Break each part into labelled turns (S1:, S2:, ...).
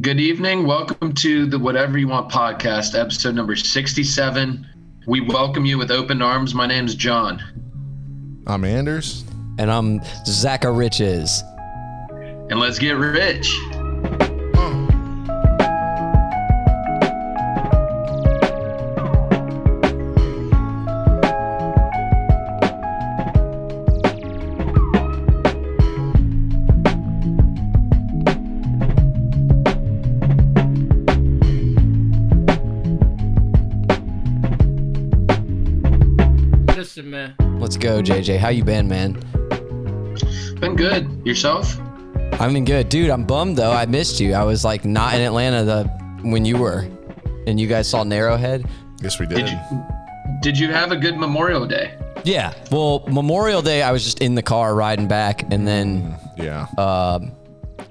S1: Good evening. Welcome to the Whatever You Want podcast, episode number 67. We welcome you with open arms. My name's John.
S2: I'm Anders.
S3: And I'm Zack.
S1: And let's get rich.
S3: Man. Let's go, JJ. How you been, man?
S1: Been good. Yourself?
S3: I've been good. Dude, I'm bummed, though. I missed you. I was, not in Atlanta when you were. And you guys saw Narrowhead?
S2: Yes, we did.
S1: Did you have a good Memorial Day?
S3: Yeah. Well, Memorial Day, I was just in the car riding back. And then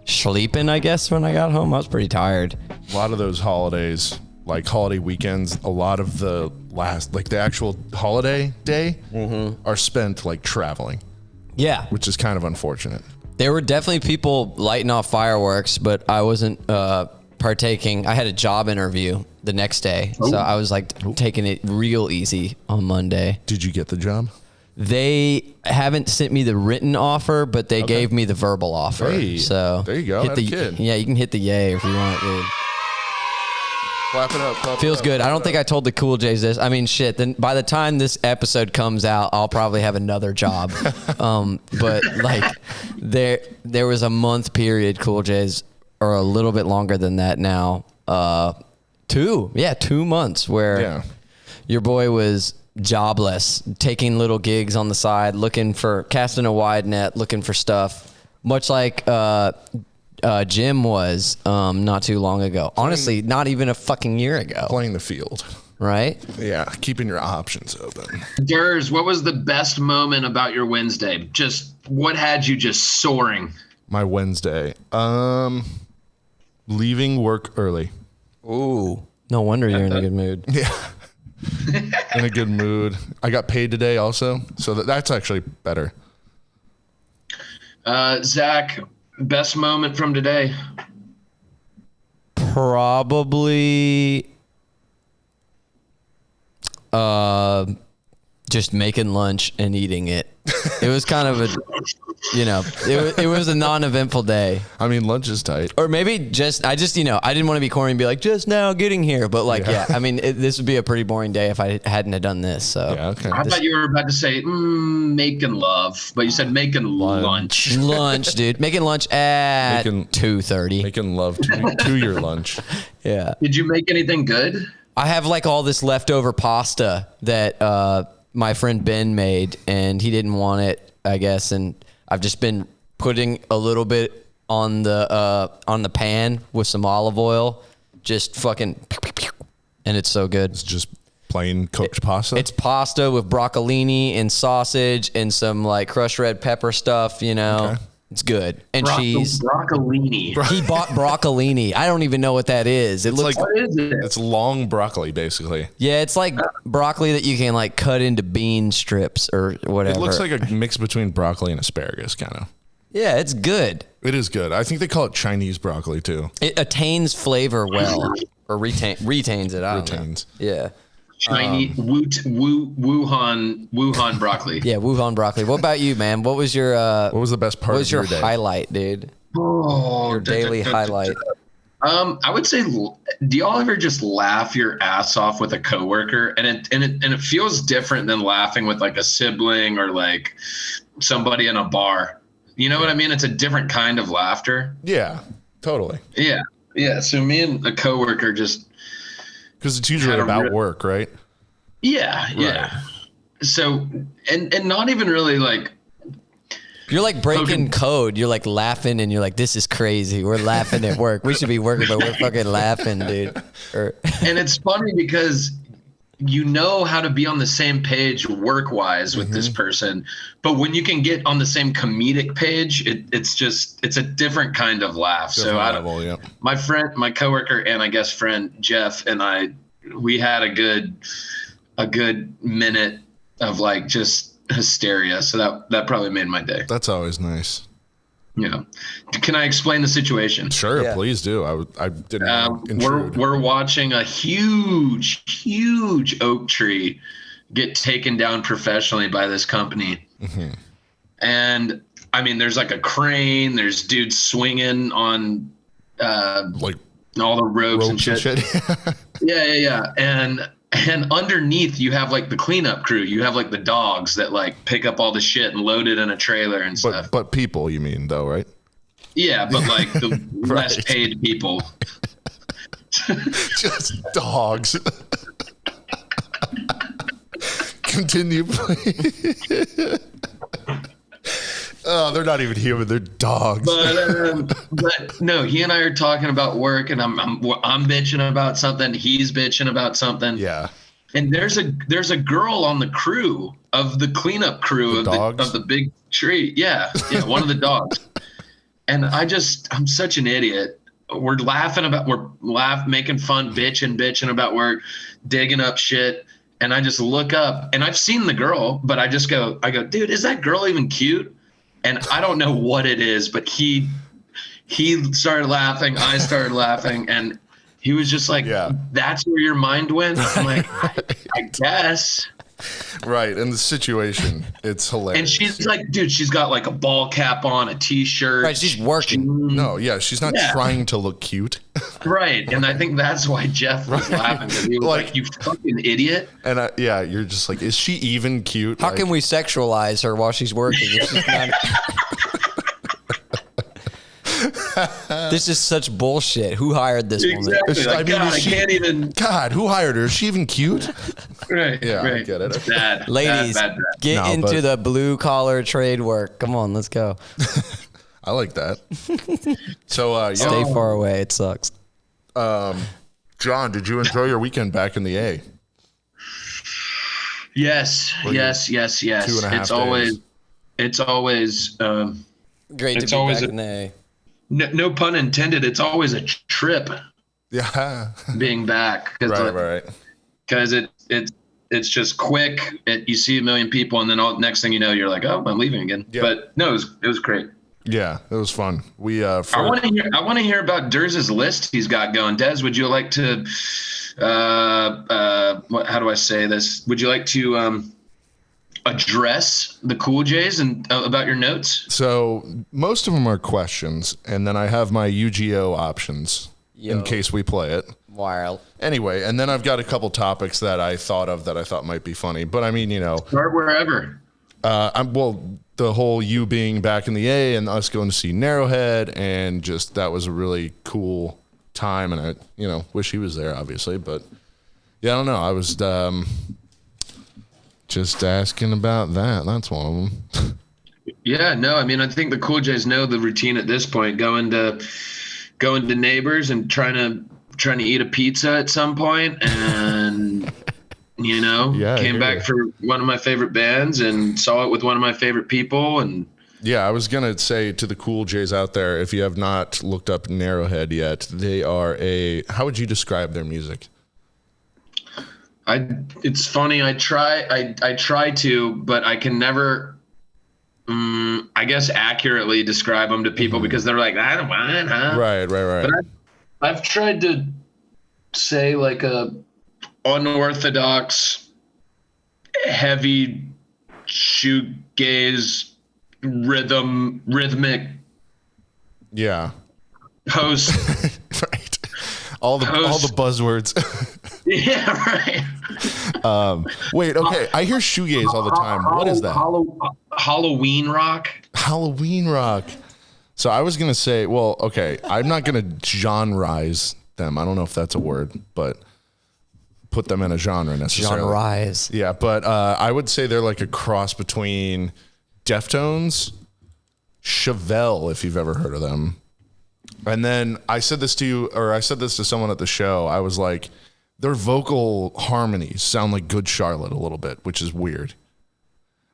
S3: sleeping, I guess, when I got home. I was pretty tired.
S2: A lot of those holidays, like holiday weekends, a lot of the the actual holiday day are spent traveling.
S3: Yeah.
S2: Which is kind of unfortunate.
S3: There were definitely people lighting off fireworks, but I wasn't partaking. I had a job interview the next day. So I was taking it real easy on Monday.
S2: Did you get the job?
S3: They haven't sent me the written offer, but they gave me the verbal offer.
S2: Hey,
S3: so
S2: there you go.
S3: Yeah, you can hit the yay if you want, dude.
S2: Clap it up.
S3: Feels good. I don't think I told the Cool J's this. I mean, shit. Then by the time this episode comes out, I'll probably have another job. But there was a month period, Cool J's, or a little bit longer than that now. 2 months where your boy was jobless, taking little gigs on the side, casting a wide net, looking for stuff, much like Jim was not too long ago. Honestly, not even a fucking year ago.
S2: Playing the field.
S3: Right?
S2: Yeah, keeping your options open.
S1: Durs, what was the best moment about your Wednesday? Just what had you just soaring?
S2: My Wednesday. Leaving work early.
S3: Ooh. No wonder you're in a good mood.
S2: Yeah. In a good mood. I got paid today also, so that's actually better.
S1: Zach, best moment from today?
S3: Probably just making lunch and eating it. It was kind of it was a non-eventful day.
S2: I mean, lunch is tight.
S3: Or maybe I didn't want to be corny and be like, just now getting here. But I mean, this would be a pretty boring day if I hadn't have done this. So
S2: yeah, okay.
S1: I thought you were about to say making love, but you said making lunch.
S3: Lunch, dude. Making lunch at 2:30.
S2: Making love to your lunch.
S3: Yeah.
S1: Did you make anything good?
S3: I have all this leftover pasta that my friend Ben made, and he didn't want it, I guess, and I've just been putting a little bit on the pan with some olive oil, just fucking, and it's so good.
S2: It's just plain cooked pasta?
S3: It's pasta with broccolini and sausage and some crushed red pepper stuff, Okay. It's good. And cheese.
S1: Broccolini.
S3: He bought broccolini. I don't even know what that is. It looks
S1: what is it?
S2: It's long broccoli, basically.
S3: Yeah, it's like broccoli that you can cut into bean strips or whatever.
S2: It looks like a mix between broccoli and asparagus, kind of.
S3: Yeah, it's good.
S2: It is good. I think they call it Chinese broccoli, too.
S3: It attains flavor well. Or retains it. I don't know. Yeah.
S1: Chinese Wuhan broccoli.
S3: Yeah, Wuhan broccoli. What about you, man? What was your
S2: what was the best part of your day?
S3: Highlight, dude?
S1: Oh,
S3: your daily highlight.
S1: I would say, do y'all ever just laugh your ass off with a coworker, and it feels different than laughing with a sibling or somebody in a bar? You know what I mean? It's a different kind of laughter.
S2: Yeah, totally.
S1: Yeah. So me and a coworker just.
S2: Because it's usually about work, right?
S1: Yeah, yeah. Right. So, and not even really
S3: You're breaking code. You're laughing and you're this is crazy. We're laughing at work. We should be working, but we're fucking laughing, dude.
S1: And it's funny because you know how to be on the same page work-wise with this person, but when you can get on the same comedic page, it's a different kind of laugh. My coworker and I guess friend Jeff and I, we had a good minute of just hysteria. So that probably made my day.
S2: That's always nice.
S1: Yeah. Can I explain the situation?
S2: Sure,
S3: Yeah.
S2: please do. I didn't want to intrude.
S1: We're watching a huge oak tree get taken down professionally by this company.
S2: Mm-hmm.
S1: And I mean, there's like a crane, there's dudes swinging on
S2: like
S1: all the ropes and shit. Yeah. And underneath you have like the cleanup crew. You have like the dogs that like pick up all the shit and load it in a trailer and stuff.
S2: But people, you mean though, right?
S1: Yeah, but like the
S2: Right.
S1: less paid people.
S2: Just dogs. Continue, please. Oh, they're not even human. They're dogs.
S1: But no, he and I are talking about work, and I'm bitching about something. He's bitching about something.
S2: Yeah.
S1: And there's a girl on the crew of the cleanup crew of the big tree. Yeah, one of the dogs. And I'm such an idiot. We're making fun, bitching about work, digging up shit. And I just look up, and I've seen the girl, but I go, dude, is that girl even cute? And I don't know what it is, but he started laughing. I started laughing, and he was just like, that's where your mind went? I'm like, I guess.
S2: Right. In the situation, it's hilarious.
S1: And she's like, dude, she's got like a ball cap on, a T-shirt.
S3: Right, she's working.
S2: No, yeah, she's not trying to look cute.
S1: Right. And I think that's why Jeff was laughing, because he was like, you fucking idiot.
S2: And you're just like, is she even cute?
S3: How can we sexualize her while she's working? If she's not... This is such bullshit. Who hired this woman?
S1: Exactly. I can't even.
S2: God, who hired her? Is she even cute?
S1: Right.
S2: Yeah,
S1: right.
S2: I get it.
S1: It's bad.
S3: Ladies,
S1: bad.
S3: get into the blue collar trade work. Come on, let's go.
S2: I like that. So,
S3: Stay far away. It sucks.
S2: John, did you enjoy your weekend back in the A?
S1: Yes.
S2: 2.5 days.
S1: It's always
S3: great to be back in the A.
S1: No pun intended. It's always a trip.
S2: Yeah.
S1: Being back.
S2: Right.
S1: Because it's just quick. You see a million people, and then next thing you know, you're like, oh, I'm leaving again. Yeah. But no, it was great.
S2: Yeah, it was fun. I
S1: want to hear about Durz's list he's got going. Des, would you like to? How do I say this? Would you like to address the Cool J's and about your notes?
S2: So most of them are questions, and then I have my Yu-Gi-Oh options in case we play it.
S3: Wild.
S2: Anyway, and then I've got a couple topics that I thought of that I thought might be funny. But I mean,
S1: start wherever.
S2: The whole you being back in the A and us going to see Narrowhead, and just that was a really cool time. And I, wish he was there, obviously. But yeah, I don't know. I was just asking about that. That's one of them.
S1: Yeah, no, I mean, I think the Cool J's know the routine at this point. Going to neighbors and trying to eat a pizza at some point, and came back for one of my favorite bands and saw it with one of my favorite people. And
S2: yeah, I was gonna say to the Cool J's out there, if you have not looked up Narrowhead yet, they are how would you describe their music?
S1: It's funny. I try to, but I can never, I guess, accurately describe them to people because they're like, I don't want, huh?
S2: Right.
S1: But I've tried to say like a unorthodox, heavy shoegaze rhythmic.
S2: Yeah.
S1: Post.
S2: Right. All the buzzwords.
S1: Yeah, right.
S2: Wait, okay. I hear shoegaze all the time. What is that?
S1: Halloween rock.
S2: Halloween rock. So I was going to say, well, okay, I'm not going to genreize them. I don't know if that's a word, but put them in a genre necessarily.
S3: Genreize.
S2: Yeah, but I would say they're like a cross between Deftones, Chevelle, if you've ever heard of them. And then I said this to you, or I said this to someone at the show. I was like, their vocal harmonies sound like Good Charlotte a little bit, which is weird.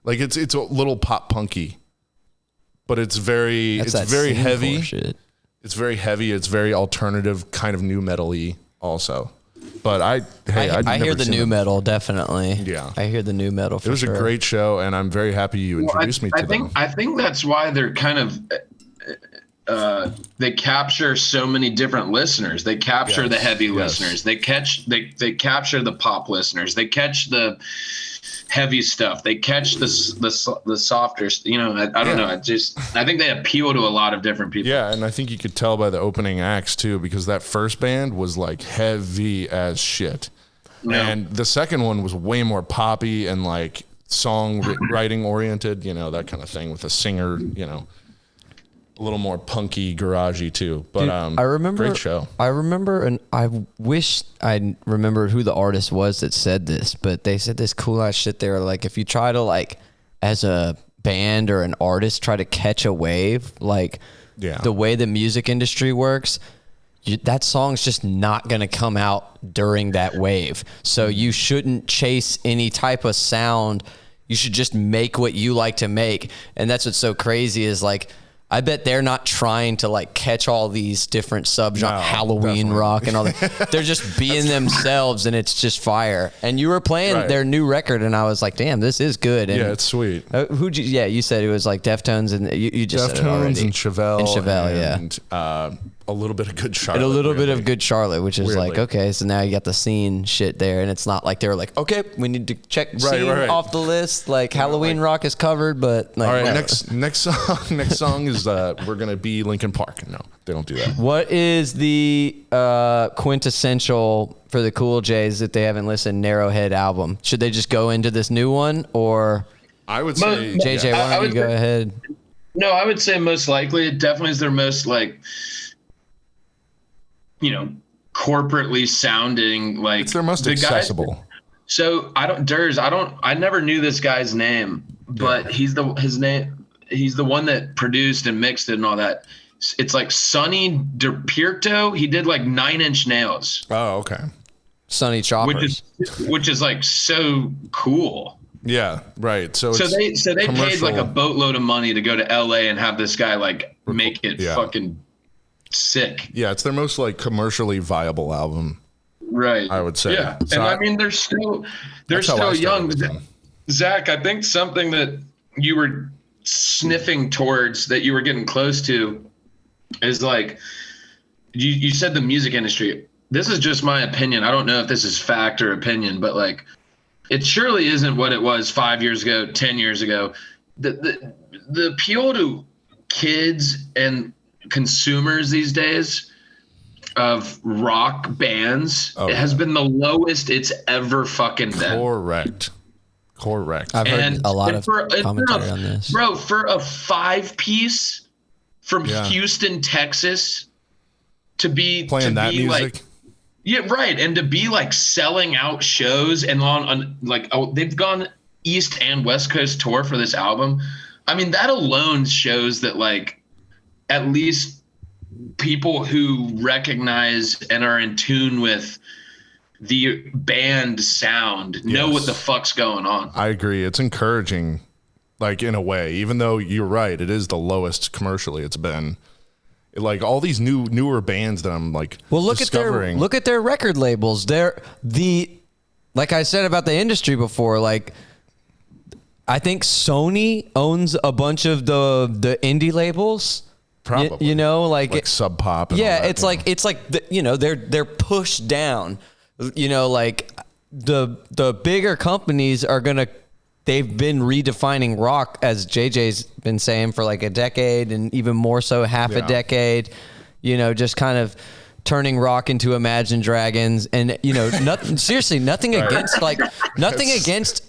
S2: Like it's a little pop punky, but it's very heavy.
S3: Shit.
S2: It's very heavy. It's very alternative, kind of new metal-y also. But I
S3: hear the new metal, definitely.
S2: Yeah.
S3: I hear the new metal for sure.
S2: It was a great show, and I'm very happy you introduced me to them.
S1: I think that's why they're kind of they capture so many different listeners. They capture the heavy listeners. They capture the pop listeners. They catch the heavy stuff. They catch the softer, I don't know. I think they appeal to a lot of different people.
S2: Yeah, and I think you could tell by the opening acts too, because that first band was like heavy as shit. Yeah. And the second one was way more poppy and like songwriting oriented, that kind of thing with a singer, a little more punky, garagey too. But
S3: I remember,
S2: great show.
S3: I remember, and I wish I remembered who the artist was that said this, but they said this cool ass shit. They were like, if you try to like, as a band or an artist, try to catch a wave, like the way the music industry works, that song's just not going to come out during that wave. So you shouldn't chase any type of sound. You should just make what you like to make. And that's what's so crazy is like, I bet they're not trying to like catch all these different subgenres, Halloween rock and all that. They're just being themselves, and it's just fire. And you were playing their new record, and I was like, "Damn, this is good." And
S2: it's sweet.
S3: You said it was like Deftones, and you just said it already.
S2: Deftones and Chevelle, and a little bit of Good Charlotte.
S3: And a little bit of Good Charlotte, which is like, okay, so now you got the scene shit there, and it's not like they were like, okay, we need to check scene off the list. Like Halloween rock is covered, but like,
S2: all right, next song is we're gonna be Linkin Park. No, they don't do that.
S3: What is the quintessential for the Cool J's that they haven't listened Narrowhead album? Should they just go into this new one, or
S2: I would say
S3: JJ? Why don't you go ahead?
S1: No, I would say most likely it definitely is their most like, corporately sounding, like
S2: it's their most accessible.
S1: So I never knew this guy's name, but he's the one that produced and mixed it and all that. It's like Sonny DePierto. He did like 9 Inch Nails.
S2: Oh, okay.
S3: Sonny Choppers.
S1: Which is like so cool.
S2: Yeah, right. So
S1: they paid like a boatload of money to go to LA and have this guy like make it fucking sick.
S2: Yeah, it's their most like commercially viable album.
S1: Right.
S2: I would say.
S1: Yeah.
S2: So
S1: and I mean they're still young. Zach, I think something that you were sniffing towards that you were getting close to is like you said the music industry. This is just my opinion. I don't know if this is fact or opinion, but like it surely isn't what it was 5 years ago, 10 years ago. The appeal to kids and consumers these days of rock bands has been the lowest it's ever fucking been.
S2: Correct.
S3: I've heard a lot of commentary on this.
S1: Bro, for a 5-piece from Houston, Texas to be
S2: playing that music.
S1: Like, yeah, right. And to be like selling out shows and on like they've gone East and West Coast tour for this album. I mean, that alone shows that like at least people who recognize and are in tune with the band sound know what the fuck's going on.
S2: I agree. It's encouraging, like in a way, even though you're right, it is the lowest commercially it's been. Like all these newer bands that I'm like discovering.
S3: Look at their record labels. Like I said about the industry before, like I think Sony owns a bunch of the indie labels.
S2: Probably.
S3: Like
S2: Sub Pop.
S3: Yeah, it's like they're pushed down. Like the bigger companies are they've been redefining rock, as JJ's been saying, for like a decade and even more so half a decade. Just kind of turning rock into Imagine Dragons, and nothing against.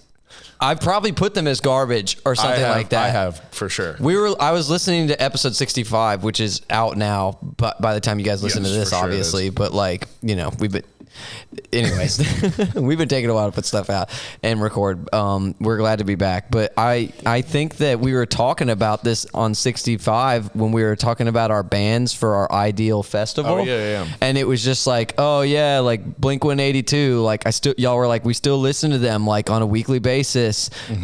S3: I've probably put them as garbage or something like that.
S2: I have, for sure.
S3: I was listening to episode 65, which is out now, but by the time you guys listen to this, obviously, but like, we've been taking a while to put stuff out and record. We're glad to be back, but I think that we were talking about this on 65 when we were talking about our bands for our ideal festival.
S2: Oh yeah.
S3: And it was just like, oh yeah, like Blink-182, like y'all were like, we still listen to them like on a weekly basis,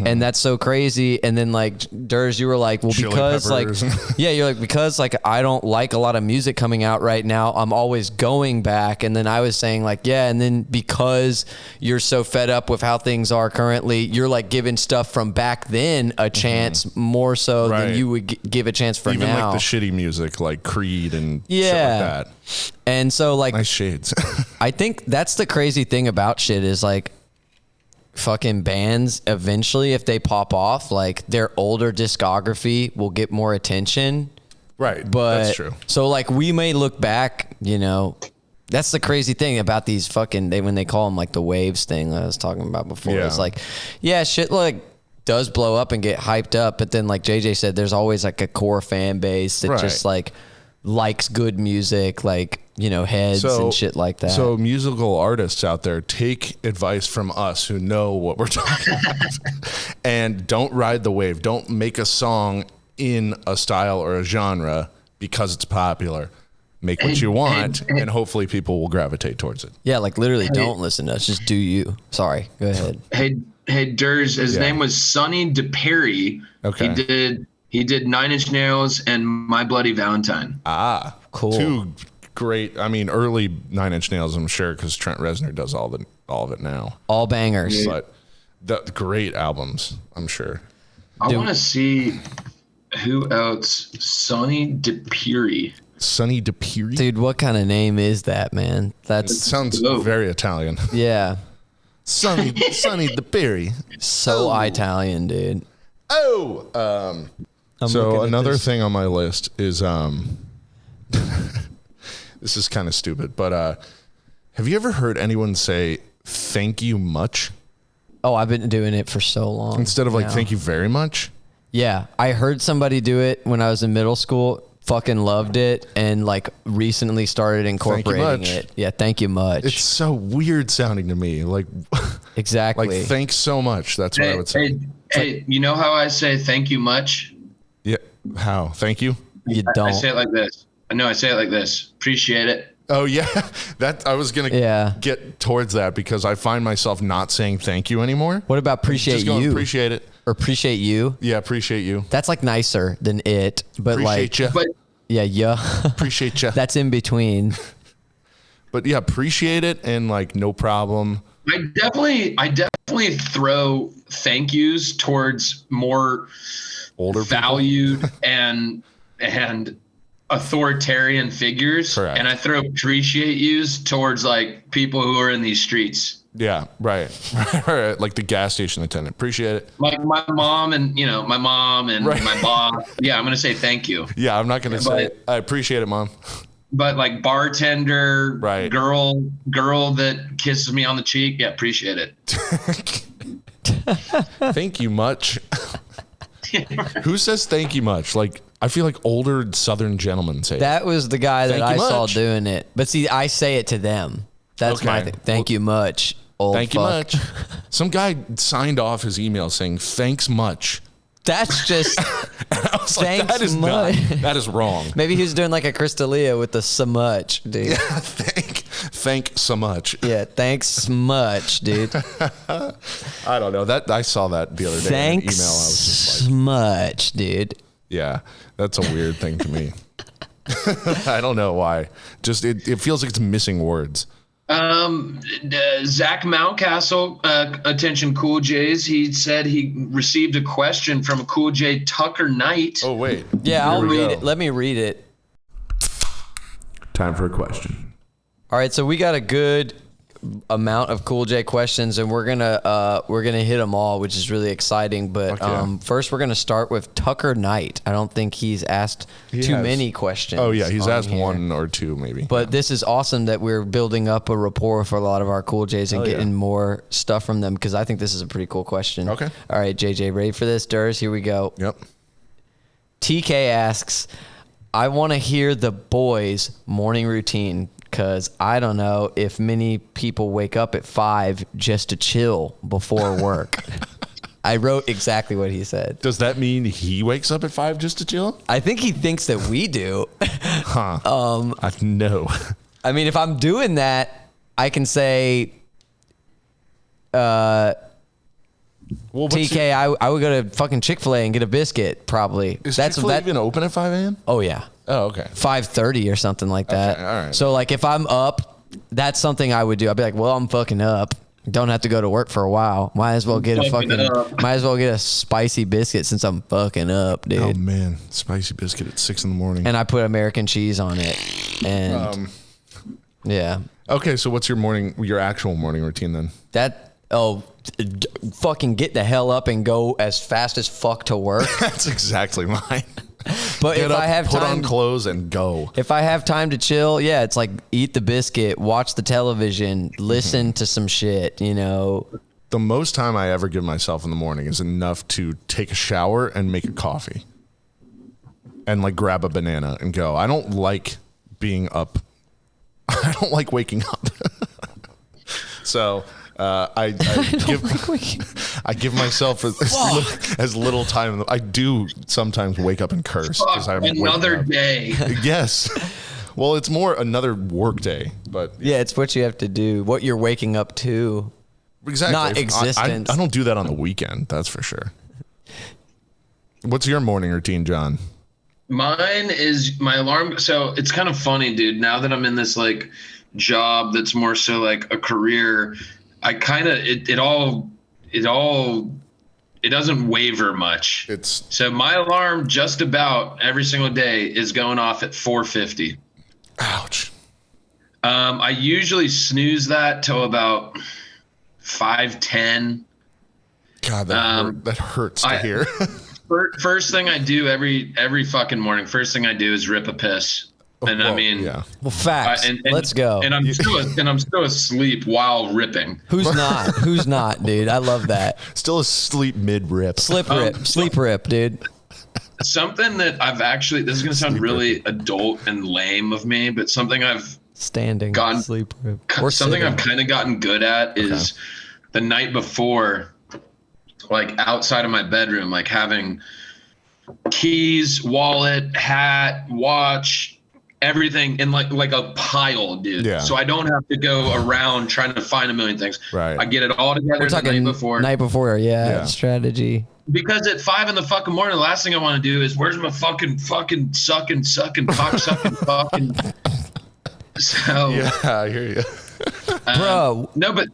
S3: and that's so crazy. And then like Durs, you were like, well, because like you're like, because like I don't like a lot of music coming out right now, I'm always going back. And then I was saying like, like, yeah, and then because you're so fed up with how things are currently, you're like giving stuff from back then a chance more so than you would give a chance for
S2: Even
S3: now.
S2: like the shitty music, like Creed and shit like that.
S3: And so like
S2: nice shades.
S3: I think that's the crazy thing about shit is like fucking bands eventually, if they pop off, like their older discography will get more attention.
S2: Right.
S3: But
S2: that's true.
S3: So like we may look back, you know, that's the crazy thing about these fucking, when they call them like the waves thing that I was talking about before. It's like, yeah, shit like does blow up and get hyped up. But then like JJ said, there's always like a core fan base that just like likes good music, like, you know, heads and shit like that.
S2: So musical artists out there, take advice from us who know what we're talking about and don't ride the wave. Don't make a song in a style or a genre because it's popular. Make what you want and hopefully people will gravitate towards it.
S3: Yeah, like literally don't listen to us. Just do you. Sorry. Go ahead.
S1: Hey, Durs, his name was Sonny DePerry.
S2: Okay.
S1: He did 9 Inch Nails and My Bloody Valentine.
S2: Ah,
S3: cool.
S2: Two great, I mean, early 9 Inch Nails, I'm sure, because Trent Reznor does all of it now.
S3: All bangers.
S2: But the great albums, I'm sure.
S1: I want to see who else. Sonny DePerry.
S2: Sonny DePerry?
S3: Dude, what kind of name is that, man?
S2: It sounds very Italian.
S3: Yeah.
S2: Sonny DePerry.
S1: Oh.
S3: Italian, dude.
S2: Oh! So another thing on my list is, this is kind of stupid, but have you ever heard anyone say thank you much?
S3: Oh, I've been doing it for so long.
S2: Instead of like
S3: now.
S2: thank you very much?
S3: Yeah. I heard somebody do it when I was in middle school. Fucking loved it and like recently started incorporating it. Yeah, thank you much.
S2: It's so weird sounding to me. Like
S3: exactly.
S2: Like thanks so much. That's what I would say.
S1: Hey, you know how I say thank you much?
S2: Yeah. How? Thank you?
S3: You don't.
S1: I say it like this. I say it like this. Appreciate it.
S2: Oh yeah. That I was gonna get towards that because I find myself not saying thank you anymore.
S3: What about appreciate
S2: Just going,
S3: you?
S2: Appreciate it.
S3: Or appreciate you?
S2: Yeah, appreciate you.
S3: That's like nicer than it, but
S2: Appreciate
S3: like
S2: ya.
S3: yeah.
S2: Appreciate you.
S3: That's in between.
S2: But yeah, appreciate it and like no problem.
S1: I definitely throw thank yous towards more
S2: Older
S1: valued and authoritarian figures.
S2: Correct.
S1: And I throw appreciate yous towards like people who are in these streets.
S2: Yeah, right. Right. Like the gas station attendant. Appreciate it.
S1: Like my mom and my boss. Yeah, I'm gonna say thank you.
S2: Yeah, I'm not gonna say I appreciate it, Mom.
S1: But like bartender,
S2: right.
S1: girl that kisses me on the cheek, yeah, appreciate it.
S2: Thank you much. Who says thank you much? Like I feel like older Southern gentlemen say
S3: that was the guy that I saw
S2: much.
S3: doing it. But see, I say it to them. That's my thing. Thank you much, old
S2: Thank
S3: fuck.
S2: you much. Some guy signed off his email saying thanks much.
S3: That's just
S2: I was
S3: thanks
S2: like, that is
S3: much.
S2: that is wrong.
S3: Maybe he was doing like a Crystalia with the so much, dude.
S2: Yeah, thank so much.
S3: Yeah, thanks much, dude.
S2: I don't know. That I saw that the other day
S3: Thanks
S2: in an email. I was just like,
S3: much, dude.
S2: yeah, that's a weird thing to me. I don't know why. Just it feels like it's missing words.
S1: Zack Mountcastle, attention Cool J's. He said he received a question from Cool J Tucker Knight.
S2: Oh wait.
S3: Yeah, I'll read it. Let me read it.
S2: Time for a question.
S3: All right, so we got a good amount of Cool J questions, and we're gonna hit them all, which is really exciting. But first, we're gonna start with Tucker Knight. I don't think he's asked too many questions.
S2: Oh yeah, he's asked
S3: here.
S2: one or two maybe.
S3: But this is awesome that we're building up a rapport for a lot of our Cool J's and getting more stuff from them because I think this is a pretty cool question.
S2: Okay.
S3: All right, JJ, ready for this? Durs, here we go.
S2: Yep.
S3: TK asks, I want to hear the boys' morning routine because I don't know if many people wake up at 5 just to chill before work. I wrote exactly what he said.
S2: Does that mean he wakes up at 5 just to chill?
S3: I think he thinks that we do.
S2: Huh. No.
S3: I mean, if I'm doing that, I can say,
S2: Well,
S3: TK, I would go to fucking Chick-fil-A and get a biscuit, probably.
S2: Is Chick-fil-A even open at 5 a.m.?
S3: Oh, yeah.
S2: Oh, okay.
S3: 5:30 or something like that.
S2: Okay, all right.
S3: So, like, if I'm up that's something I would do. I'd be like, well, I'm fucking up. Don't have to go to work for a while. Might as well get a spicy biscuit since I'm fucking up, dude.
S2: Oh man, spicy biscuit at 6 a.m.
S3: And I put American cheese on it. And yeah.
S2: Okay, so what's your actual morning routine then?
S3: Fucking get the hell up and go as fast as fuck to work.
S2: That's exactly mine.
S3: But if I have
S2: put
S3: time,
S2: on clothes and go.
S3: If I have time to chill, yeah, it's like eat the biscuit, watch the television, listen to some shit, you know.
S2: The most time I ever give myself in the morning is enough to take a shower and make a coffee and like grab a banana and go. I don't like being up. I don't like waking up. So I give myself as little time. I do sometimes wake up and curse because I'm
S1: another day.
S2: Yes. Well, it's more another work day, but
S3: yeah, it's what you have to do, what you're waking up to.
S2: Exactly.
S3: Not existence.
S2: I don't do that on the weekend. That's for sure. What's your morning routine, John?
S1: Mine is my alarm. So it's kind of funny, dude. Now that I'm in this like job that's more so like a career, I kind of it doesn't waver much. So my alarm just about every single day is going off at 4:50.
S2: Ouch.
S1: I usually snooze that till about 5:10.
S2: God, that hurts to hear.
S1: First thing I do every fucking morning. First thing I do is rip a piss. And I mean,
S2: yeah.
S3: Well, facts. Let's go.
S1: And I'm still asleep while ripping.
S3: Who's not? Who's not, dude? I love that.
S2: Still asleep mid rip.
S3: Sleep rip, dude.
S1: Something that I've actually, this is gonna sound really adult and lame of me, but something I've
S3: sleep rip. Or
S1: something I've kind of gotten good at is the night before, like outside of my bedroom, like having keys, wallet, hat, watch, everything in like a pile, dude.
S2: Yeah.
S1: So I don't have to go around trying to find a million things.
S2: Right.
S1: I get it all together the night before.
S3: Night before, yeah. Strategy.
S1: Because at 5 in the fucking morning, the last thing I want to do is where's my fucking sucking cock sucking fucking. So
S2: yeah, I hear you,
S3: bro.
S1: No, but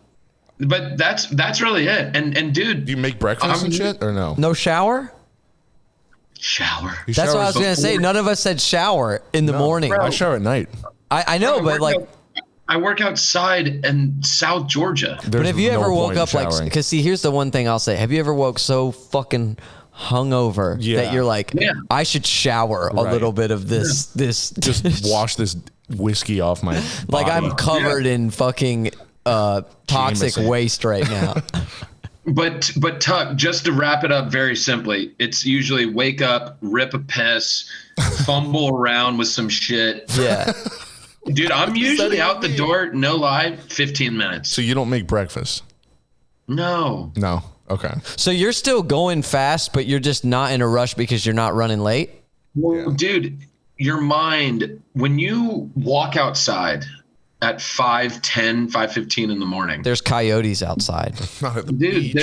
S1: that's really it. And dude,
S2: do you make breakfast and shit or no?
S3: No shower.
S1: Shower.
S3: That's what I was gonna say. None of us said shower in the morning.
S2: Bro. I shower at night.
S3: I know, but like.
S1: I work outside in South Georgia.
S3: But have you ever woke up like, because see, here's the one thing I'll say. Have you ever woke so fucking hungover that you're like, I should shower a little bit of this.
S2: Just wash this whiskey off my body.
S3: Like I'm covered in fucking toxic waste right now.
S1: But Tuck, just to wrap it up very simply, it's usually wake up, rip a piss, fumble around with some shit.
S3: Yeah.
S1: Dude, I'm usually out the door, no lie, 15 minutes.
S2: So you don't make breakfast?
S1: No.
S2: Okay.
S3: So you're still going fast, but you're just not in a rush because you're not running late?
S1: Well, dude, your mind, when you walk outside at 5:10, 5:15 in the morning.
S3: There's coyotes outside.
S1: Dude,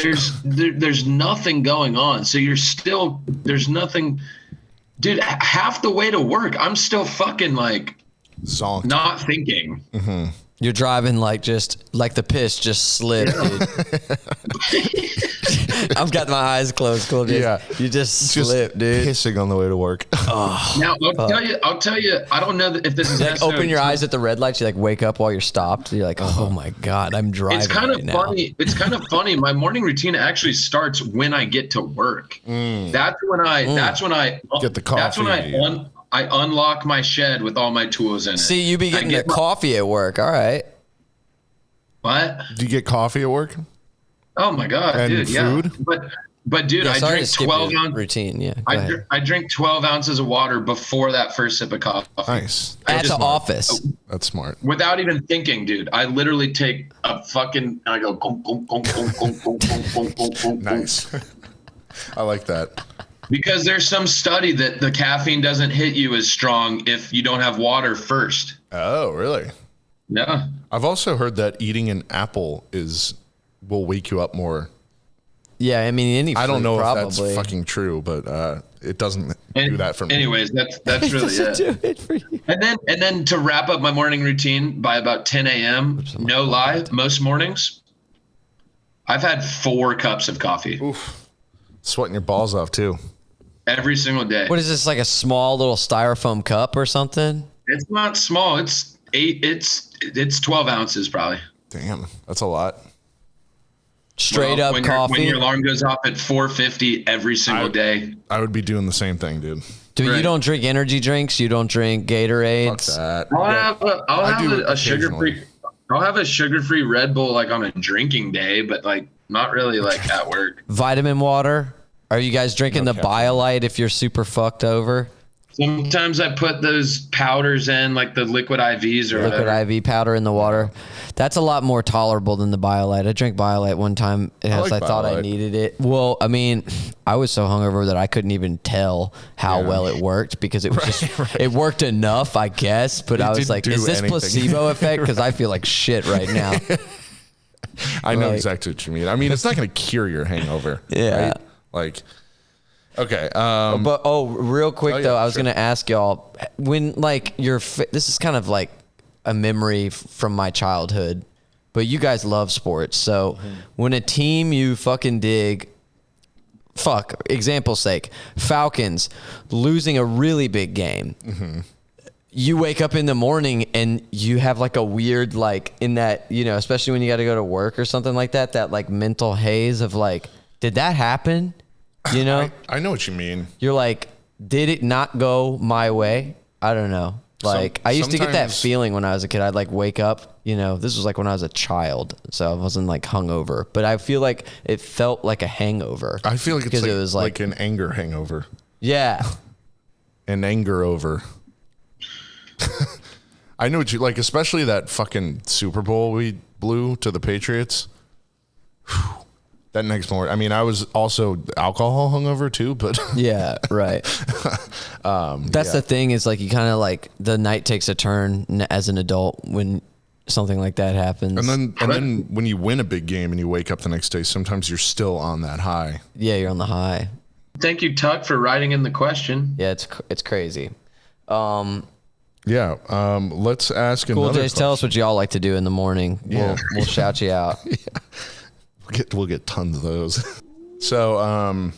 S1: there's nothing going on. So there's nothing. Dude, half the way to work, I'm still fucking like
S2: zonked.
S1: Not thinking.
S2: Mm-hmm.
S3: You're driving like the piss just slipped, dude. I've got my eyes closed, cool. Yeah, you just slipped, dude.
S2: Pissing on the way to work.
S1: Oh, now I'll tell you. I don't know if this is
S3: like open your eyes at the red lights. You like wake up while you're stopped. You're like, oh my god, I'm driving.
S1: It's kind of funny. It's kind of funny. My morning routine actually starts when I get to work. That's when I
S2: get the coffee.
S1: That's when I unlock my shed with all my tools in it.
S3: See, you be getting the coffee at work. All right.
S1: What?
S2: Do you get coffee at work?
S1: Oh my god,
S2: and
S1: dude!
S2: Food?
S1: Yeah, but dude, I drink 12 ounces
S3: routine. Yeah,
S1: I drink 12 ounces of water before that first sip of coffee.
S2: Nice.
S3: At the office.
S2: That's smart.
S1: Without even thinking, dude. I literally take a fucking. I go.
S2: Nice. I like that.
S1: Because there's some study that the caffeine doesn't hit you as strong if you don't have water first.
S2: Oh, really?
S1: Yeah.
S2: I've also heard that eating an apple will wake you up more
S3: Yeah, I mean, any fruit,
S2: I don't know
S3: probably.
S2: if that's fucking true, but it doesn't do that for me.
S1: Anyways, that's really it.
S3: Do it for you.
S1: And then to wrap up my morning routine by about 10 a.m., no lie, most mornings, I've had 4 cups of coffee.
S2: Oof. Sweating your balls off too.
S1: Every single day.
S3: What is this, like a small little styrofoam cup or something?
S1: It's not small. It's 12 ounces probably.
S2: Damn, that's a lot.
S3: Straight up coffee.
S1: When your alarm goes off at 4:50 every single day.
S2: I would be doing the same thing, dude.
S3: Dude,
S1: Right.
S3: you don't drink energy drinks? You don't drink Gatorades?
S2: Fuck that.
S1: I'll have
S2: do
S1: a sugar-free. I'll have a sugar-free Red Bull like on a drinking day, but like not really like at work.
S3: Vitamin water? Are you guys drinking the BioLite if you're super fucked over?
S1: Sometimes I put those powders in, like the liquid IVs or
S3: Liquid
S1: whatever.
S3: IV powder in the water. That's a lot more tolerable than the BioLite. I drank BioLite one time because I thought I
S2: BioLite.
S3: needed it. Well, I mean, I was so hungover that I couldn't even tell how well it worked because it was just it worked enough, I guess. But I was
S2: didn't
S3: like,
S2: do
S3: is this
S2: anything.
S3: placebo effect? Because I feel like shit right now.
S2: I know
S3: Like-
S2: exactly what you mean. I mean, it's not going to cure your hangover.
S3: Yeah.
S2: Right? Like, okay.
S3: But real quick
S2: Oh, yeah,
S3: though, I was
S2: sure.
S3: gonna ask y'all when like this is kind of like a memory from my childhood, but you guys love sports. So when a team you fucking dig, example's sake, Falcons losing a really big game. You wake up in the morning and you have like a weird, like in that, you know, especially when you got to go to work or something like that, that like mental haze of like, did that happen? You know,
S2: I know what you mean.
S3: you're like, did it not go my way? I don't know. Like I used to get that
S2: sometimes-
S3: feeling when I was a kid. I'd like wake up, you know, this was like when I was a child. So I wasn't like hungover, but I feel like it felt like a hangover.
S2: I feel like it's
S3: because
S2: like,
S3: it was
S2: like an anger hangover.
S3: yeah.
S2: An anger over. I know what you like, especially that fucking Super Bowl we blew to the Patriots. Whew. That next morning, I mean, I was also alcohol hungover too, but
S3: Yeah, right. That's the thing is like you kind of like the night takes a turn as an adult when something like that happens.
S2: and then when you win a big game and you wake up the next day, sometimes you're still on that high.
S3: yeah, you're on the high.
S1: Thank you, Tuck, for writing in the question.
S3: Yeah, it's crazy.
S2: Yeah. Let's ask
S3: Cool,
S2: another.
S3: Jace, tell us what y'all like to do in the morning.
S2: Yeah.
S3: We'll shout you out.
S2: We'll get tons of those. So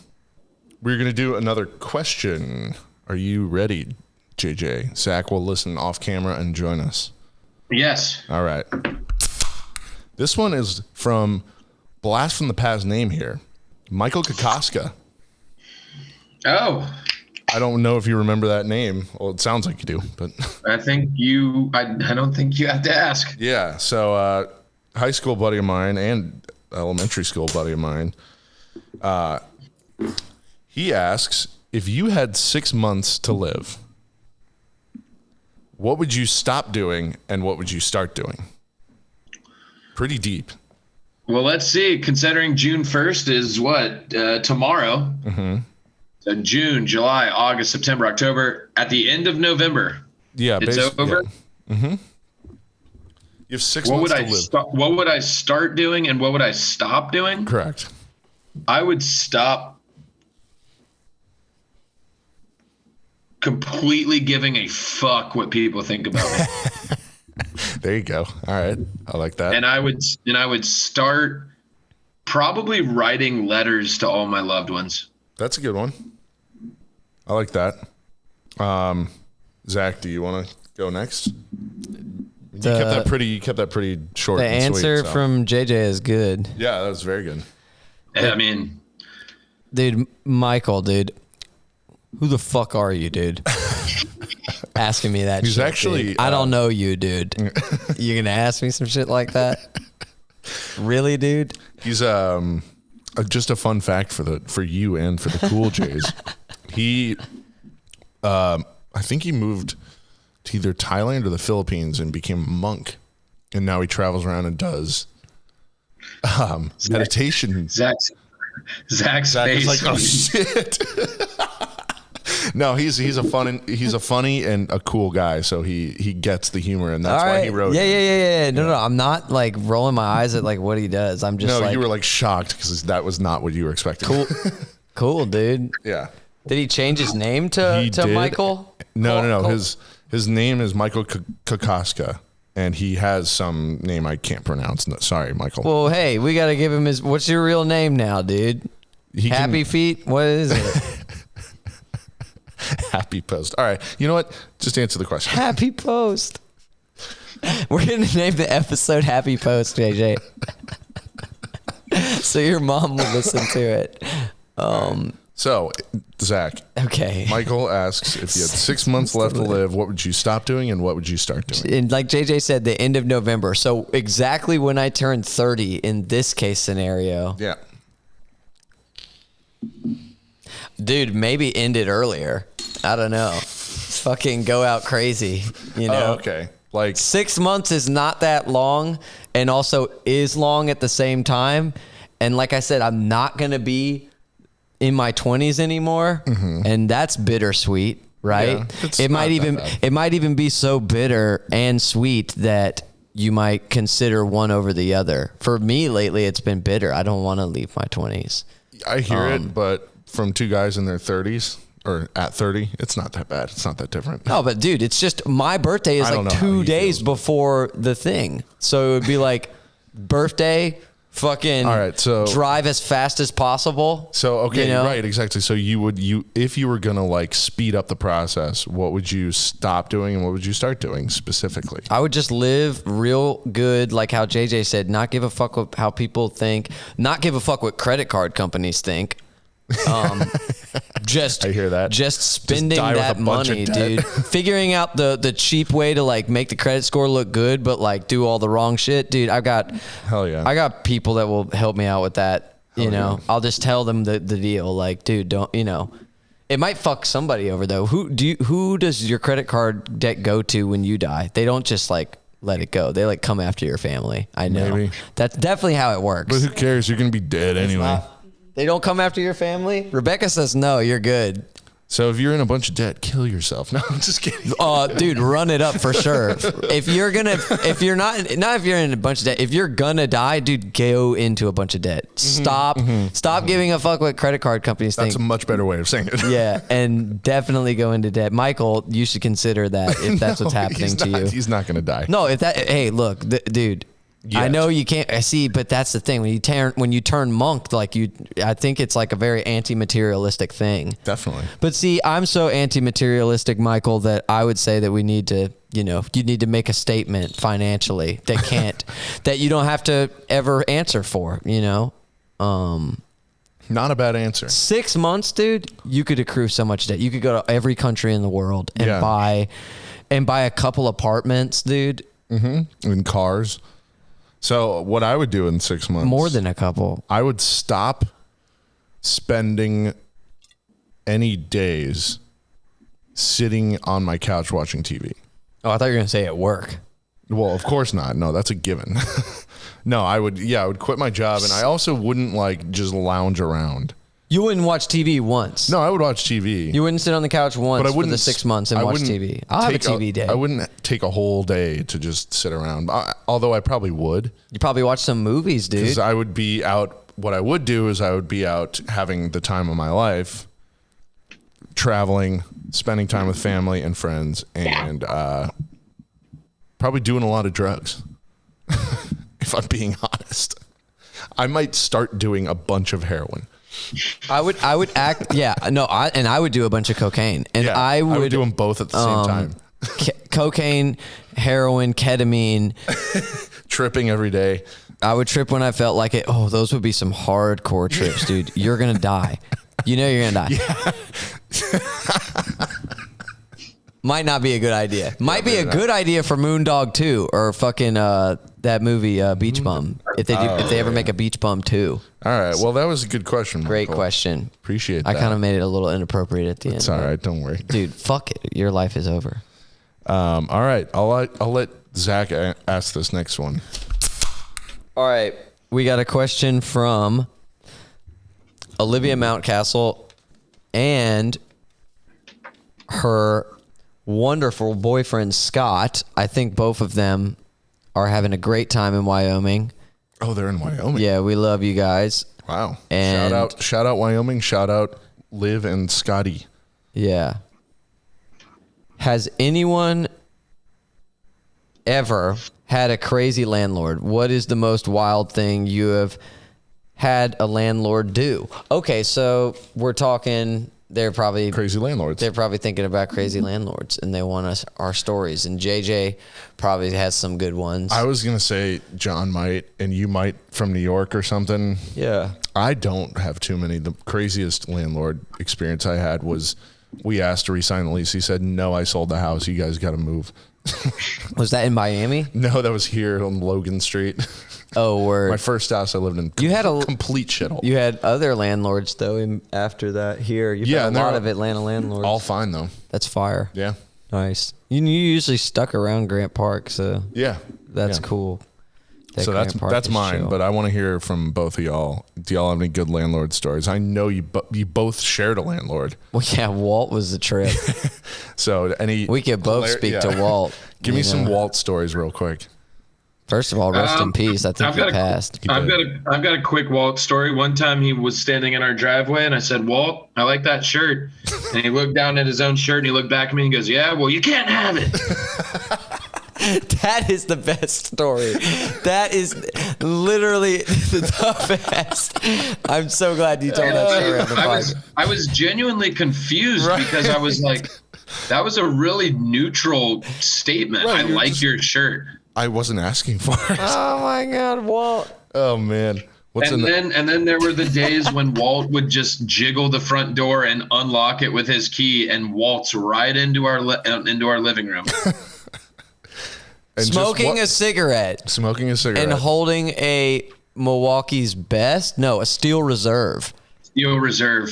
S2: we're gonna do another question. Are you ready, JJ? Zach will listen off camera and join us.
S1: Yes.
S2: All right. This one is from Blast from the Past name here, Michael Kokoska.
S1: Oh,
S2: I don't know if you remember that name. Well, it sounds like you do, but
S1: I think I don't think you have to ask.
S2: yeah. So high school buddy of mine and elementary school buddy of mine, he asks, if you had 6 months to live, what would you stop doing and what would you start doing? Pretty deep.
S1: Well, let's see. Considering June 1st is what? Tomorrow.
S2: Mm-hmm.
S1: So June, July, August, September, October. At the end of November,
S2: Yeah.
S1: it's over.
S2: Yeah. Mm-hmm. You have 6
S1: What
S2: months
S1: would
S2: to
S1: I
S2: live.
S1: what would I start doing and what would I stop doing?
S2: Correct.
S1: I would stop completely giving a fuck what people think about me.
S2: There you go. All right. I like that.
S1: and I would start probably writing letters to all my loved ones.
S2: That's a good one. I like that. Zach, do you want to go next? You kept that pretty short.
S3: The
S2: and
S3: answer
S2: sweet, so.
S3: from JJ is good.
S2: Yeah, that was very good.
S1: I mean,
S3: Dude, Michael, dude. Who the fuck are you, dude? Asking me that
S2: He's
S3: shit,
S2: actually,
S3: dude. I don't know you, dude. You gonna ask me some shit like that? Really, dude?
S2: He's just a fun fact for you and for the Cool Jays. He, I think he moved to either Thailand or the Philippines and became a monk, and now he travels around and does meditation.
S1: Zach's
S2: Zach
S1: face.
S2: is like, oh shit. No, he's a funny and a cool guy, so he gets the humor, and that's why he wrote it.
S3: Yeah. No, I'm not like rolling my eyes at like what he does. I'm just
S2: you were like shocked because that was not what you were expecting.
S3: Cool, dude.
S2: Yeah.
S3: Did he change his name to Michael?
S2: No. His name is Michael Kokoska, and he has some name I can't pronounce. No, sorry, Michael.
S3: Well, hey, we got to give him his. What's your real name now, dude? Happy Feet? What is it?
S2: Happy Post. All right. You know what? Just answer the question.
S3: Happy Post. We're going to name the episode Happy Post, JJ. So your mom will listen to it.
S2: So, Zach.
S3: Okay.
S2: Michael asks, if you had 6 months left to live, what would you stop doing and what would you start doing?
S3: And like JJ said, the end of November. So exactly when I turned 30 in this case scenario.
S2: Yeah.
S3: Dude, maybe end it earlier. I don't know. Fucking go out crazy, you know?
S2: Oh, okay. Like
S3: 6 months is not that long and also is long at the same time. And like I said, I'm not going to be in my 20s anymore, and that's bittersweet, right?
S2: Yeah,
S3: it might even be so bitter and sweet that you might consider one over the other. For me lately, it's been bitter. I don't want to leave my 20s.
S2: I hear it, but from two guys in their 30s or at 30, it's not that bad. It's not that different.
S3: No, but dude, it's just my birthday is like 2 days before the thing. So it would be like birthday, fucking
S2: all right, so
S3: drive as fast as possible.
S2: So okay,
S3: you know?
S2: Right, exactly. So if you were gonna like speed up the process, what would you stop doing and what would you start doing specifically?
S3: I would just live real good, like how JJ said, not give a fuck with how people think, not give a fuck what credit card companies think. Just
S2: I hear that.
S3: Just spending
S2: just
S3: that money, dude. Figuring out the cheap way to like make the credit score look good, but like do all the wrong shit, dude. I got people that will help me out with that. You know, I'll just tell them the deal. Like, dude, don't, you know, it might fuck somebody over though. Who does your credit card debt go to when you die? They don't just like let it go. They like come after your family. I know. Maybe. That's definitely how it works.
S2: But who cares? You're gonna be dead anyway.
S3: They don't come after your family? Rebecca says no, you're good.
S2: So if you're in a bunch of debt, kill yourself. No, I'm just kidding.
S3: Dude, run it up for sure. If you're in a bunch of debt, if you're gonna die, dude, go into a bunch of debt. Stop giving a fuck what credit card companies think.
S2: That's a much better way of saying it.
S3: Yeah, and definitely go into debt. Michael, you should consider that if that's what's happening to you.
S2: He's not gonna die.
S3: No, hey, look, dude. Yet. I know you can't see, but that's the thing. When you turn monk, like I think it's like a very anti-materialistic thing.
S2: Definitely.
S3: But see, I'm so anti-materialistic, Michael, that I would say that we need to, you need to make a statement financially that you don't have to ever answer for, Not
S2: a bad answer.
S3: 6 months, dude, you could accrue so much debt. You could go to every country in the world and buy a couple apartments, dude.
S2: And cars. So what I would do in 6 months,
S3: more than a couple,
S2: I would stop spending any days sitting on my couch watching TV.
S3: Oh, I thought you were going to say at work.
S2: Well, of course not. No, that's a given. No, I would quit my job, and I also wouldn't like just lounge around.
S3: You wouldn't watch TV once.
S2: No, I would watch TV.
S3: You wouldn't sit on the couch once for the 6 months and watch TV. I'll have a TV day.
S2: I wouldn't take a whole day to just sit around, although I probably would.
S3: You probably watch some movies, dude.
S2: Because I would be out. What I would do is I would be out having the time of my life, traveling, spending time with family and friends, and probably doing a lot of drugs. If I'm being honest, I might start doing a bunch of heroin.
S3: I would act, I would do a bunch of cocaine, and I would
S2: do them both at the same time.
S3: Cocaine, heroin, ketamine,
S2: tripping every day.
S3: I would trip when I felt like it. Oh, those would be some hardcore trips, dude. You're gonna die. You're gonna die. Yeah. Might not be a good idea. Might be a good idea for Moondog 2 or fucking that movie Beach Bum. If they ever make a Beach Bum 2.
S2: All right. Well, that was a good question, Michael.
S3: Great question.
S2: Appreciate that.
S3: I kind of made it a little inappropriate at the end.
S2: It's all right. Don't worry.
S3: Dude, fuck it. Your life is over.
S2: All right. I'll let Zach ask this next one.
S3: All right. We got a question from Olivia Mountcastle and her wonderful boyfriend, Scott. I think both of them are having a great time in Wyoming.
S2: Oh, they're in Wyoming.
S3: Yeah, we love you guys.
S2: Wow.
S3: And
S2: shout out Wyoming. Shout out Liv and Scotty.
S3: Yeah. Has anyone ever had a crazy landlord? What is the most wild thing you have had a landlord do? Okay, so we're talking, they're probably
S2: Crazy landlords.
S3: They're probably thinking about crazy landlords, and they want our stories. And JJ probably has some good ones.
S2: I was gonna say John might, and you might from New York or something.
S3: Yeah.
S2: I don't have too many. The craziest landlord experience I had was we asked to re-sign the lease. He said, "No, I sold the house. You guys got to move."
S3: Was that in Miami?
S2: No, that was here on Logan Street.
S3: Oh, word.
S2: My first house I lived in.
S3: You had a
S2: complete shithole.
S3: You had other landlords though. After that, here you had a lot of Atlanta landlords.
S2: All fine though.
S3: That's fire.
S2: Yeah.
S3: Nice. You usually stuck around Grant Park, so
S2: yeah,
S3: that's cool.
S2: So that's mine.
S3: Chill.
S2: But I want to hear from both of y'all. Do y'all have any good landlord stories? I know you both shared a landlord.
S3: Well, yeah, Walt was the trip.
S2: So
S3: we could both speak to Walt.
S2: Give me some Walt stories real quick.
S3: First of all, rest in peace. I think he passed.
S1: I've got a quick Walt story. One time he was standing in our driveway and I said, "Walt, I like that shirt." And he looked down at his own shirt and he looked back at me and goes, "Yeah, well, you can't have it."
S3: That is the best story. That is literally the best. I'm so glad you told that story on the podcast.
S1: I was genuinely confused because I was like, that was a really neutral statement.
S2: Right,
S1: I like your shirt.
S2: I wasn't asking for it.
S3: Oh my God, Walt.
S2: Oh man.
S1: And then there were the days when Walt would just jiggle the front door and unlock it with his key and waltz right into our living room.
S3: Smoking a cigarette and holding a Milwaukee's Best. No, a Steel Reserve.
S1: Steel Reserve.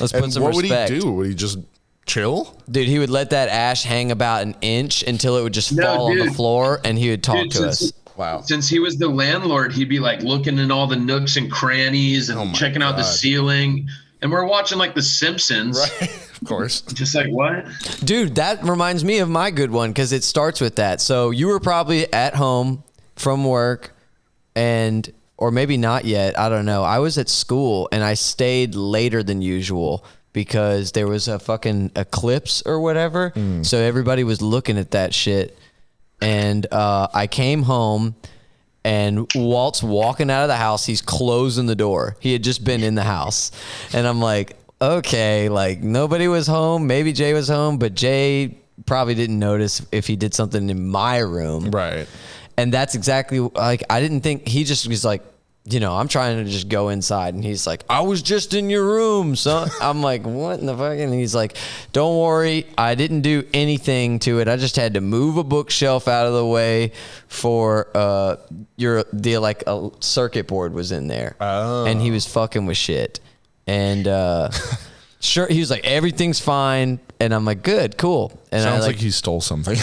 S3: Let's put some respect.
S2: What would he do? Would he just chill?
S3: Dude, he would let that ash hang about an inch until it would just fall on the floor, and he would talk to us.
S2: Wow.
S1: Since he was the landlord, he'd be like looking in all the nooks and crannies and checking out the ceiling. And we're watching like The Simpsons.
S2: Right. Of course.
S1: Just like, what?
S3: Dude, that reminds me of my good one because it starts with that. So you were probably at home from work or maybe not yet. I don't know. I was at school and I stayed later than usual because there was a fucking eclipse or whatever. So everybody was looking at that shit. And I came home and Walt's walking out of the house. He's closing the door. He had just been in the house. And I'm like, okay, like nobody was home. Maybe Jay was home, but Jay probably didn't notice if he did something in my room.
S2: Right.
S3: And that's exactly like, I didn't think, he just was like, I'm trying to just go inside. And he's like, I was just in your room, son. I'm like, what in the fuck? And he's like, don't worry. I didn't do anything to it. I just had to move a bookshelf out of the way for a circuit board was in there.
S2: Oh.
S3: And he was fucking with shit. And sure, he was like, everything's fine. And I'm like, good, cool. And
S2: Sounds like he stole something.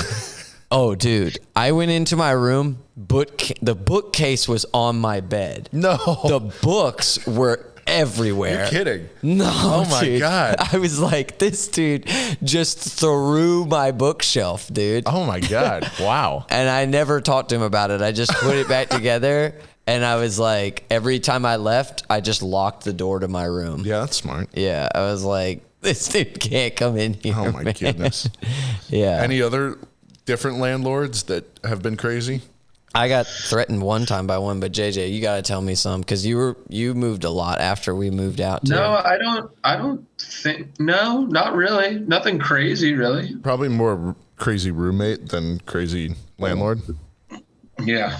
S3: Oh, dude. I went into my room. The bookcase was on my bed.
S2: No.
S3: The books were everywhere.
S2: You're kidding.
S3: No,
S2: oh my
S3: dude.
S2: God.
S3: I was like, this dude just threw my bookshelf, dude.
S2: Oh my God. Wow.
S3: And I never talked to him about it. I just put it back together. And I was like, every time I left, I just locked the door to my room.
S2: Yeah, that's smart.
S3: Yeah. I was like, this dude can't come in here.
S2: Oh my goodness.
S3: Yeah.
S2: Any other different landlords that have been crazy?
S3: I got threatened one time by one, but JJ, you got to tell me some because you moved a lot after we moved out too.
S1: No, I don't think. No, not really. Nothing crazy, really.
S2: Probably more crazy roommate than crazy landlord.
S1: Yeah.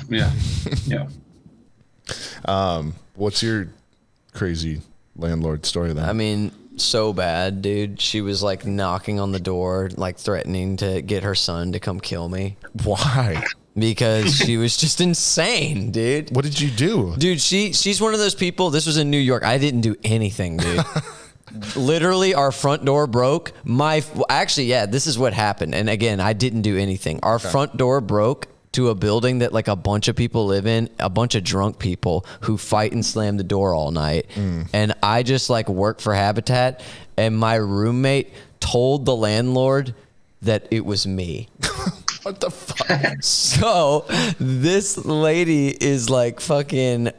S2: What's your crazy landlord story then?
S3: I mean, so bad, dude. She was like knocking on the door, like threatening to get her son to come kill me.
S2: Why?
S3: Because she was just insane, dude.
S2: What did you do?
S3: Dude, she's one of those people. This was in New York. I didn't do anything, dude. Literally, our front door broke. This is what happened. And again, I didn't do anything. Our front door broke to a building that like a bunch of people live in, a bunch of drunk people who fight and slam the door all night. And I just like work for Habitat, and my roommate told the landlord that it was me.
S2: What the fuck?
S3: So this lady is like fucking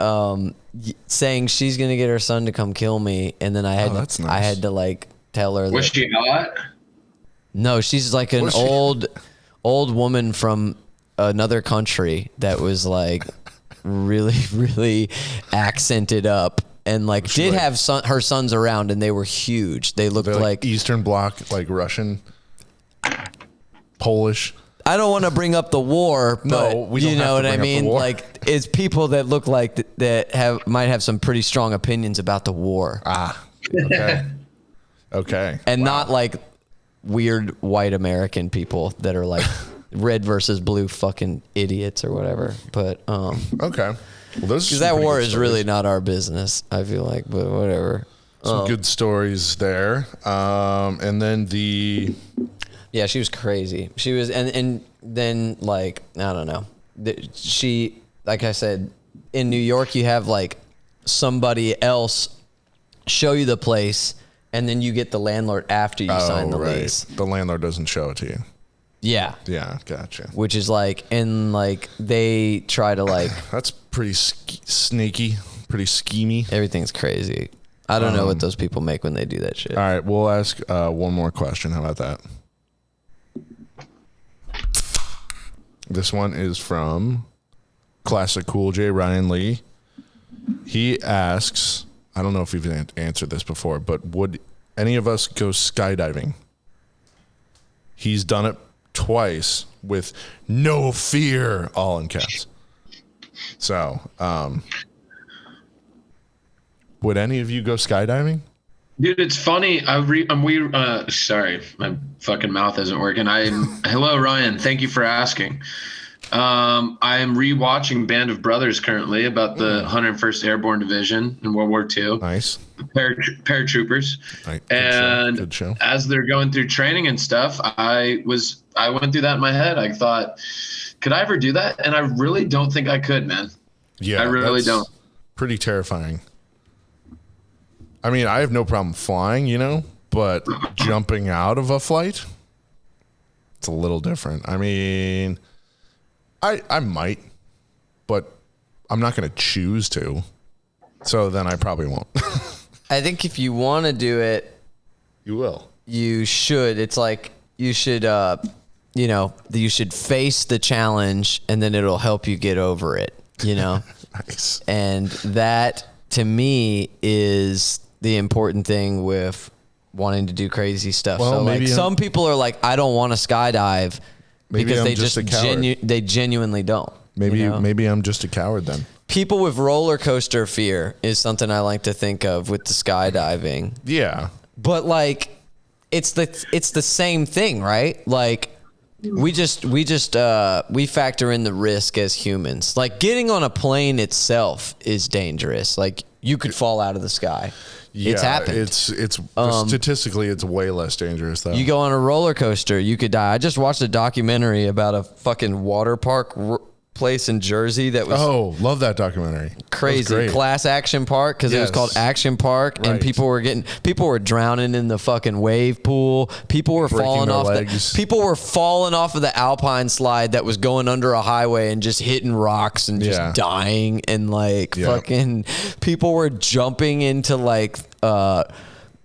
S3: saying she's gonna get her son to come kill me, and then I had to like tell her.
S1: Was she hot?
S3: No, she's like an old woman from another country that was like really, really accented up. And like did have her sons around, and they were huge. They looked like
S2: Eastern Bloc, like Russian, Polish.
S3: I don't want to bring up the war, but you know what I mean. Like it's people that look like that might have some pretty strong opinions about the war.
S2: Okay, okay,
S3: and not like weird white American people that are like red versus blue fucking idiots or whatever. But
S2: okay. Well,
S3: because that war is really not our business, I feel like, but whatever.
S2: Some good stories there. And then
S3: yeah, she was crazy. She was, and then like, I don't know. She, like I said, in New York, you have like somebody else show you the place, and then you get the landlord after you sign the lease.
S2: The landlord doesn't show it to you.
S3: Yeah.
S2: Yeah, gotcha.
S3: Which is like, and like they try to like.
S2: That's pretty sneaky, pretty schemy.
S3: Everything's crazy. I don't know what those people make when they do that shit.
S2: All right, we'll ask one more question. How about that? This one is from Classic Cool J, Ryan Lee. He asks, I don't know if you've answered this before, but would any of us go skydiving? He's done it twice with no fear, all in caps. So, would any of you go skydiving?
S1: Dude, it's funny. Sorry, my fucking mouth isn't working. Hello, Ryan. Thank you for asking. I am rewatching Band of Brothers currently about the 101st Airborne Division in World War II.
S2: Nice.
S1: Paratroopers.
S2: Right.
S1: Good show. As they're going through training and stuff, I went through that in my head. I thought, could I ever do that? And I really don't think I could, man.
S2: Yeah,
S1: I really don't.
S2: Pretty terrifying. I mean, I have no problem flying, but jumping out of a flight, it's a little different. I mean, I might, but I'm not going to choose to. So then I probably won't.
S3: I think if you want to do it,
S2: you will.
S3: You should. It's like you should, you should face the challenge, and then it'll help you get over it,
S2: Nice.
S3: And that, to me, is the important thing with wanting to do crazy stuff.
S2: Well,
S3: so like some people are like, I don't want to skydive because they just they genuinely don't.
S2: Maybe I'm just a coward then.
S3: People with roller coaster fear is something I like to think of with the skydiving.
S2: Yeah.
S3: But like it's the same thing, right? Like we factor in the risk as humans. Like getting on a plane itself is dangerous. Like you could fall out of the sky.
S2: Yeah,
S3: it's happened.
S2: It's statistically, it's way less dangerous though.
S3: You go on a roller coaster, you could die. I just watched a documentary about a fucking water park place in Jersey that was
S2: love that documentary.
S3: Crazy. Class Action Park, because it was called Action Park, and people were drowning in the fucking wave pool. People were falling off of the Alpine slide that was going under a highway and just hitting rocks and just dying, and fucking people were jumping into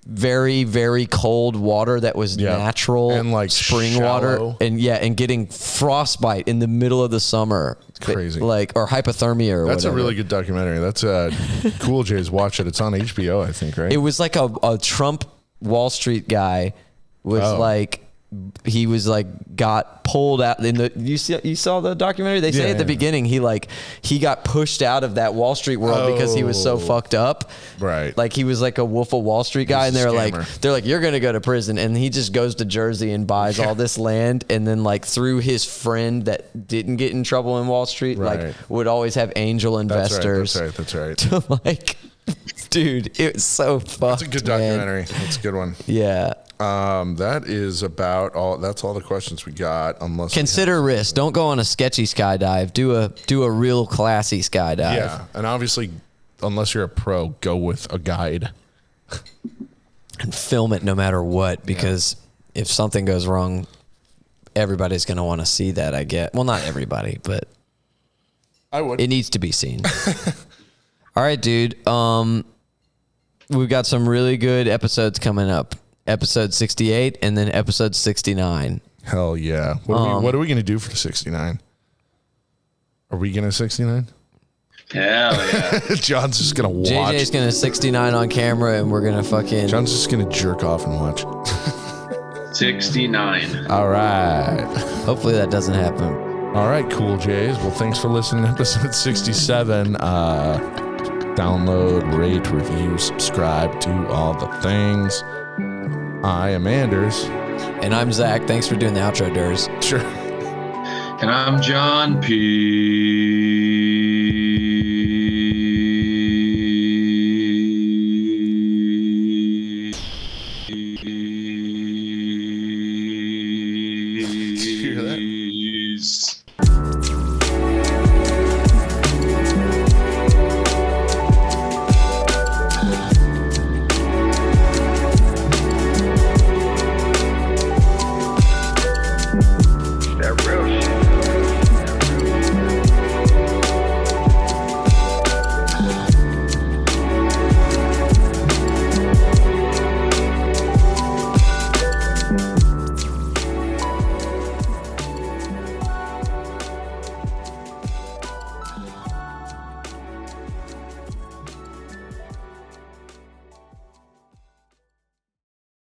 S3: very, very cold water that was natural
S2: and like
S3: spring
S2: shallow
S3: water, and getting frostbite in the middle of the summer.
S2: It's crazy.
S3: Or hypothermia or
S2: That's
S3: whatever.
S2: a really good documentary. That's Cool J's watch it. It's on HBO, I think, right?
S3: It was like a Trump Wall Street guy was he was got pulled out in the you saw the documentary. They say at the beginning he got pushed out of that Wall Street world because he was so fucked up.
S2: Right.
S3: Like he was like a Wolf of Wall Street guy, and they're like you're gonna go to prison, and he just goes to Jersey and buys all this land, and then through his friend that didn't get in trouble in Wall Street, would always have angel investors.
S2: That's right.
S3: To dude, it was so fucked.
S2: It's a good documentary. It's a good one.
S3: Yeah.
S2: That is about all. That's all the questions we got. Unless
S3: consider risk. Don't go on a sketchy skydive. Do a real classy skydive.
S2: Yeah, and obviously, unless you're a pro, go with a guide
S3: and film it no matter what, because if something goes wrong, everybody's going to want to see that, I get. Well, not everybody, but
S2: I would.
S3: it needs to be seen. All right, dude. We've got some really good episodes coming up. Episode 68 and then episode 69.
S2: Hell yeah. What are we going to do for 69? Are we going to 69?
S1: Hell yeah.
S2: John's just going to watch.
S3: JJ's going to 69 on camera and we're going to fucking...
S2: John's just going to jerk off and watch.
S1: 69.
S2: All right.
S3: Hopefully that doesn't happen.
S2: All right, Cool Jays. Well, thanks for listening to episode 67. Download, rate, review, subscribe, do all the things. I am Anders.
S3: And I'm Zach. Thanks for doing the outro, Durs.
S2: Sure.
S1: And I'm John P.